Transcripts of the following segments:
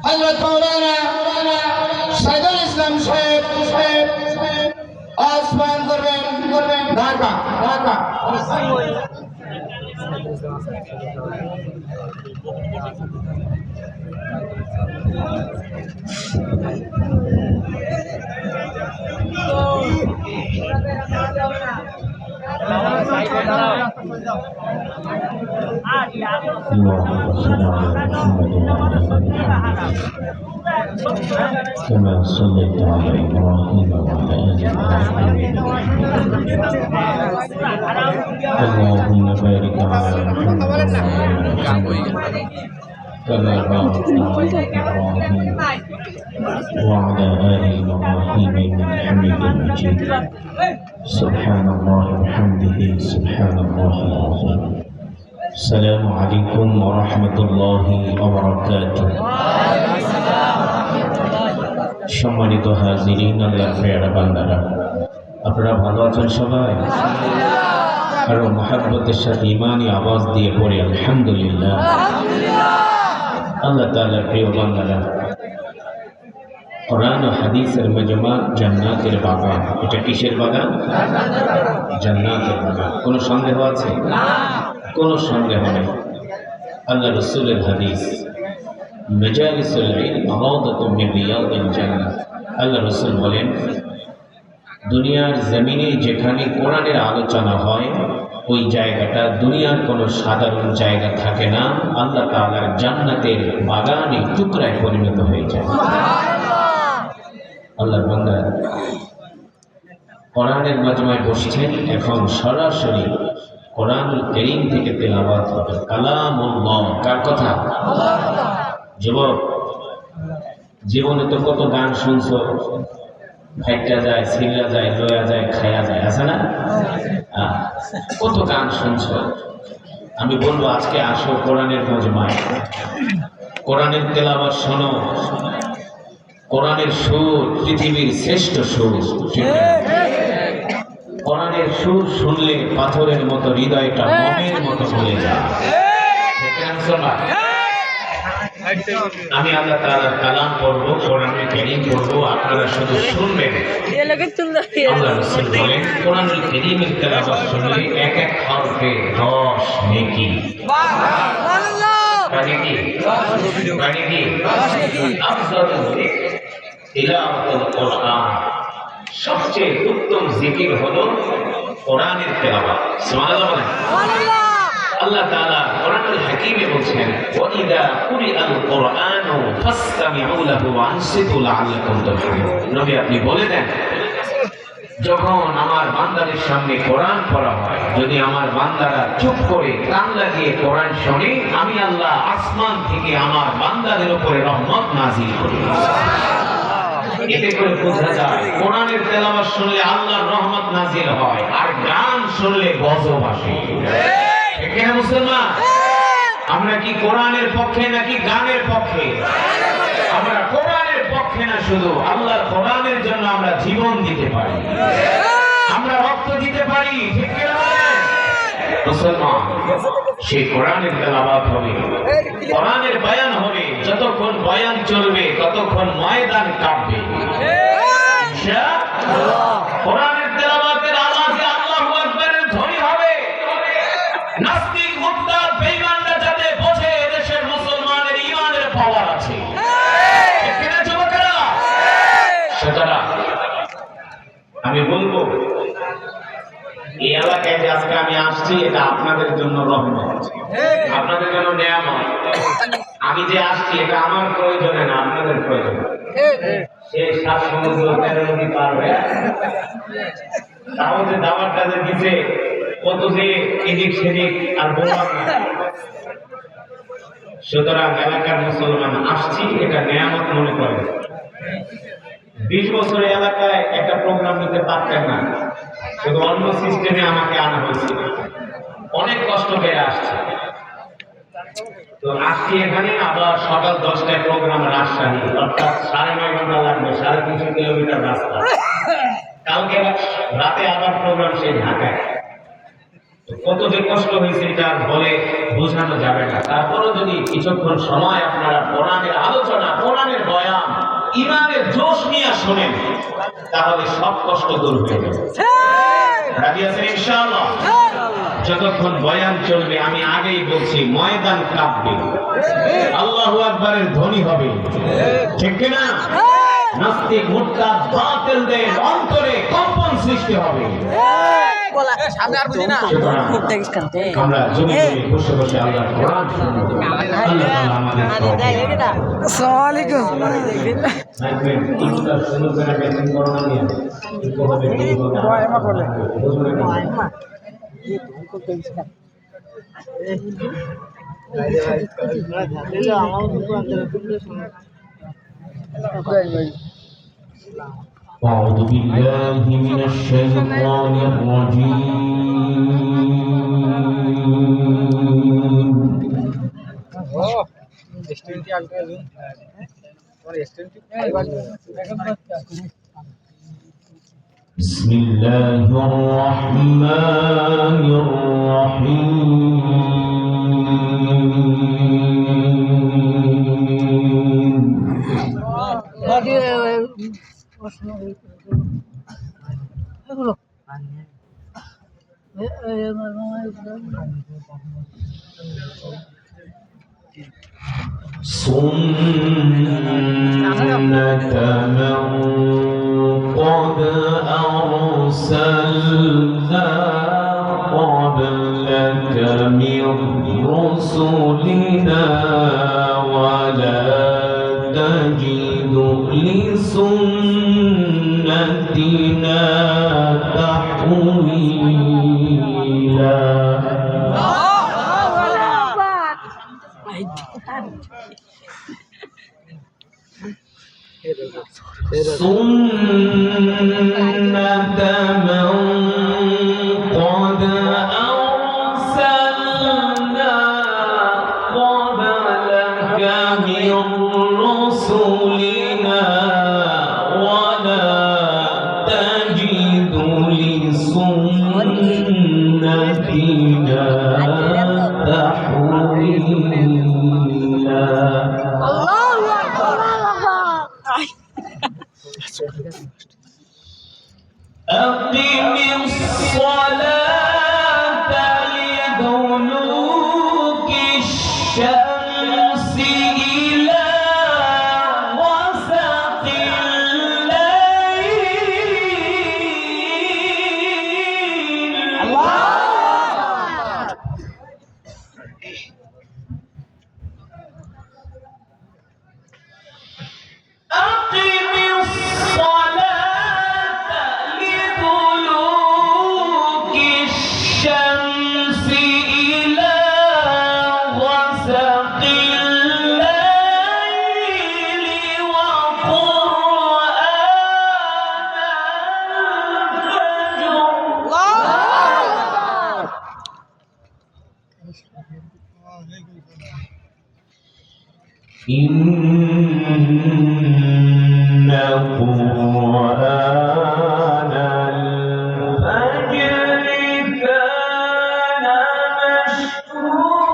হযরত মাওলানা সাইদুল ইসলাম সাহেব আসমান করবেন ঢাকা كما صليت على إبراهيم وعلى آل إبراهيم اللهم بارك على محمد وعلى آل محمد كما باركت على إبراهيم وعلى آل إبراهيم إنك حميد مجيد سبحان الله وبحمده سبحان الله العظيم السلام عليكم ورحمة الله وبركاته সম্মানিত হাজিরিন, আল্লাহর প্রিয় বান্দারা, আপনারা ভালো আছেন সবাই? আরো মহব্বতের সাথে ঈমানি আওয়াজ দিয়ে পড়ে আলহামদুলিল্লাহ। আল্লাহ তাআলার প্রিয় বান্দারা, কোরআন ও হাদিসের মজমা জান্নাতের বাগান। এটা কিসের বাগান? জান্নাতের বাগান। কোনো সন্দেহ আছে? কোনো সন্দেহ নেই। আল্লাহ রাসূলের হাদিস, মাজালিসুল ইলম রাওদাতুম মিন রিয়াদিল জান্নাহ। আল্লাহ রাসূল বলেন, দুনিয়ার জমিনে যেখানে কোরআনের আলোচনা হয় ওই জায়গাটা দুনিয়ার কোনো সাধারণ জায়গা থাকে না, আল্লাহ তাআলার জান্নাতের বাগানে টুকরায় পরিণত হয়ে যায়। আল্লাহর বান্দা কোরআনের মাজমায় বসছেন, এখন সরাসরি কোরআনুল কারীম থেকে তেলাওয়াত হবে। কালামুল্লাহ। কার কথা? যুবক, জীবনে তো কত গান শুনছো, ফাইটা যায়, ছিলা যায়, লয়া যায়, খায়া যায়, আছে না? কত গান শুনছো। আমি বলবো আজকে আসো কোরআনের মজমায়, কোরআনের তেলাওয়াত শোনো। কোরআনের সুর পৃথিবীর শ্রেষ্ঠ সুর। কোরআনের সুর শুনলে পাথরের মতো হৃদয়টা মনের মতো হয়ে যায়। আমি আল্লাহ তাআলার কালাম পড়বো, কোরআনুল কারীম পড়বো, আপনারা শুধু শুনবেন। আল্লাহ রাসূল বলেন, কোরআনুল কারীমের তেলাওয়াত শুনলে এক এক হরফে 10 নেকি। সবচেয়ে উত্তম জিকির হলো কোরআনের তেলাওয়াত। সুবহানাল্লাহ। আল্লাহ তাআলা কোরআনুল হাকীমে বলছেন, ওয়াইদা কুরিআল কুরআনু ফাসতামিউ লাহু ওয়া আনসিতু লাআল্লাকুম তুরহামুন। নবী আপনি বলে দেন, যখন আমার বান্দাদের সামনে কোরআন পড়া হয়, যদি আমার বান্দারা চুপ করে কান লাগিয়ে কোরআন শোনে, আমি আল্লাহ আসমান থেকে আমার বান্দাদের উপরে রহমত নাযিল করি। এতে করে বোঝা যায় কোরআনের তেলাওয়াত শুনলে আল্লাহর রহমত নাযিল হয়, আর গান শুনলে গজব আসে। ঠিক না মুসলমান? আমরা কি কোরআনের পক্ষে নাকি গানের পক্ষে? আমরা কোরআনের পক্ষে না, শুধু আল্লাহর কোরআনের জন্য আমরা জীবন দিতে পারি, আমরা রক্ত দিতে পারি। ঠিক না মুসলমান? সেই কোরআনের তেলাওয়াত হবে, কোরআনের বয়ান হবে। যতক্ষণ বয়ান চলবে ততক্ষণ ময়দান কাঁপবে ইনশাআল্লাহ। কোরআনের তেলাওয়াতের আওয়াজে আল্লাহু আকবারের ধ্বনি হবে। নাস্তিক মুরতাদ বেঈমানরা যাতে বোঝে এদেশের মুসলমানের ঈমানের পাওয়ার আছে। ঠিক না যুবকেরা? সুতরাং আমি বলবো, এই এলাকায় যে আজকে আমি আসছি, এটা আপনাদের জন্য রহমত, আপনাদের জন্য নিয়ামত। আমি যে আসছি এটা আমার প্রয়োজনে না, আপনাদের প্রয়োজনে। সে 7 সমুদ্র 13 নদী পার হয়ে তাও যে দাওয়াতটা যে দিছে, কত যে এদিক সেদিক আর বললাম না। সুতরাং এলাকার মুসলমান আসছি, এটা নিয়ামত মনে করে। 20 বছর এলাকায় একটা প্রোগ্রাম নিতে পারতেন না, শুধু অন্য সিস্টেমে আমাকে আনা হয়েছিল। অনেক কষ্ট করে আসছে। তো আজকে এখানে আবার সকাল 10টায় প্রোগ্রাম রাজশাহী, অর্থাৎ 9.5 ঘন্টা লাগবে, 350 কিলোমিটার রাস্তা। কালকে রাতে আবার প্রোগ্রাম সেই ঢাকায়। কত যে কষ্ট হয়েছে এটা বলে বোঝানো যাবে না। তারপরও যদি কিছুক্ষণ সময় আপনারা কোরআনের আলোচনা, শোনেন তাহলে সব কষ্ট দূর হয়ে যাবে। রাজি আছেন ইনশাআল্লাহ? যতক্ষণ বয়ান চলবে আমি আগেই বলছি ময়দান কাঁপবে, আল্লাহু আকবারের ধ্বনি হবে, ঠিক কিনা? নাস্তিক মুরতাদ বাতিলদের অন্তরে কম্পন সৃষ্টি হবে। আমরা জমি জমি বসে বসে আল্লাহর কোরআন শুনবো। আল্লাহ তাআলা আমাদের আসসালামু আলাইকুম। أعوذ بالله من الشيطان الرجيم. بسم الله الرحمن سنة من قد أرسلنا قبلك من رسلنا ولا تجد لسنتنا تحويلا. سنة من قد أرسلنا قبلك من رسلنا ولا تجد لسنتنا تحويلا. أقم الصلاة لدلوك الشمس إلى غسق الليل. أقم الصلاة لدلوك الشمس إلى غسق الليل وقرآن الفجر. إن قرآن الفجر كان مشهودا.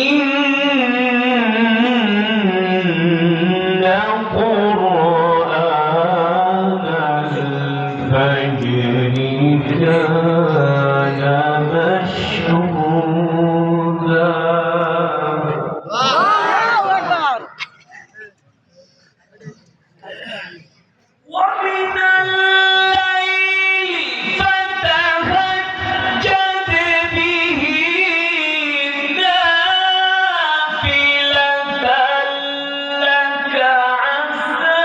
إن قرآن الفجر كان مشهودا. ومن الليل فتهجد به نافلة لك عسى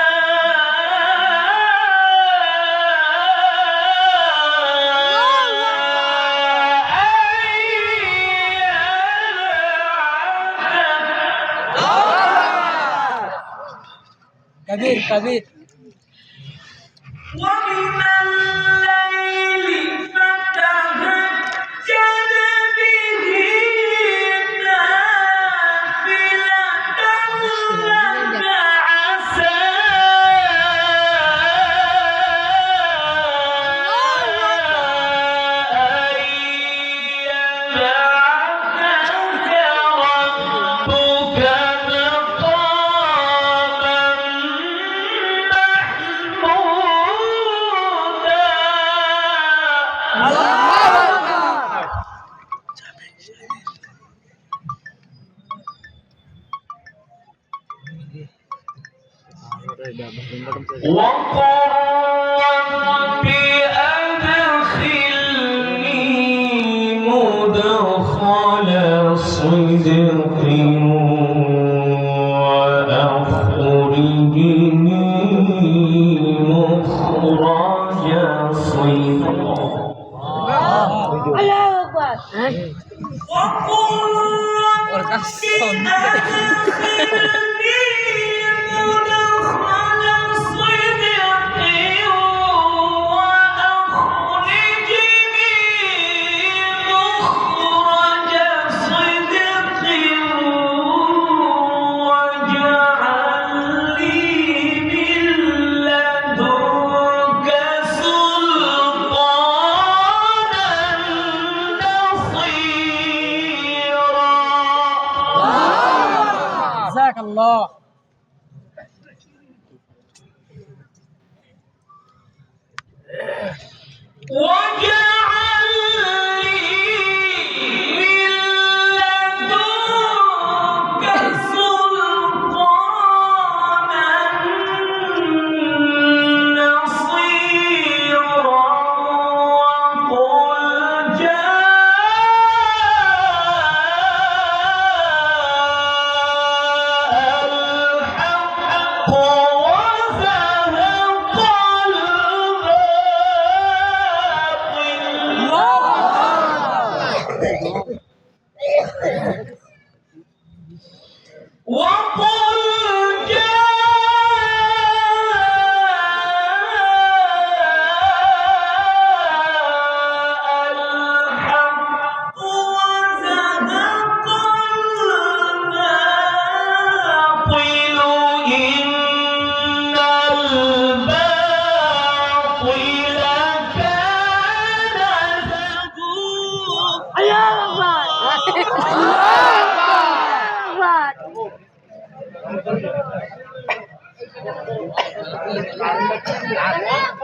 كبير كبير. ومن الليل فتهجد به نافلة لك عسى أن يبعثك وقل رب أدخلني مدخل صدق وأخرجني مخرج صدق. جزاك الله. Allah